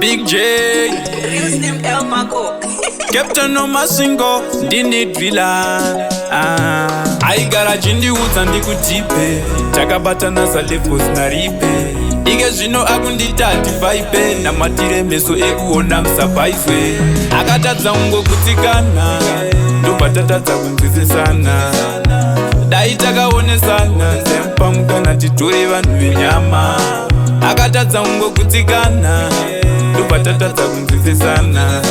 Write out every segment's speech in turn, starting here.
Big J Captain no masingo ndini villain aigara chindiudza ndikutipe takabatana salefos naripe ike zvino akunditati vaipe namatire meso ekuona musapaiswe akatadza ungokutsikana ndopatatadza kunzwisisana dai takaonesana sempamukana titore vanhu venyama akatadza ungokutsikana ndopatatadza kunzwisisana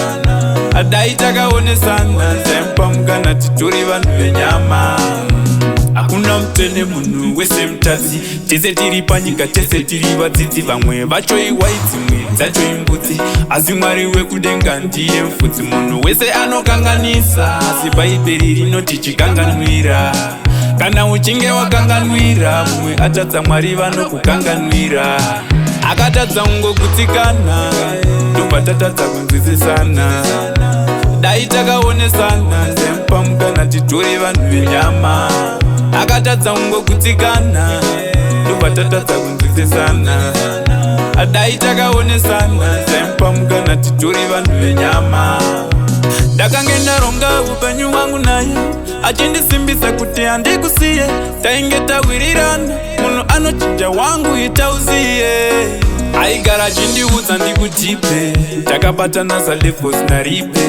dai takaonesana sempamukana titore vanhu venyama hakuna mutene munhu wese mutadzi tese tiri panyika tese tiri vadzidzi vamwe vacho iwai dzimwe dzacho imbudzi asi mwari wekudenga ndiye mufudzi munhu wese anokanganisa asi bhaibheri rinoti chikanganwira kana uchinge wakanganwira mumwe atadza mwari vanokukanganwira akatadza ungokutsikana ndopatatadza kunzwisisana dai takaonesana sempamukana titore vanhu venyama akatadza ungokutsikana ndopatatadza kunzwisisana dai takaonesana sempamukana titore vanhu venyama ndakange ndaronga upenyu hwangu naye achindisimbisa kuti handikusiye tainge tawirirana munhu anochinja wangu itauziye aigara achindiudza ndikutipe takabatana salefos naripe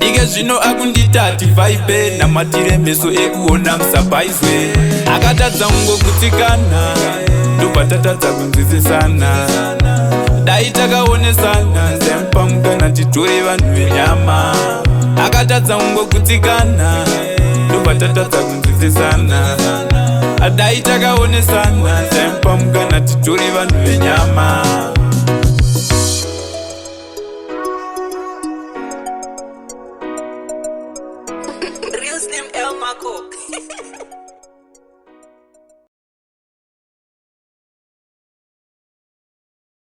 ike zvino akunditati vaipe namatire meso ekuona musapaiswe akatadza ungokutsikana ndopatatadza kunzwisisana dai takaonesana sempamukana titore vanhu venyama akatadza ungokutsikana ndopatatadza kunzwisisana dai takaonesana sempamukana titore vanhu venyama Real name El Marco.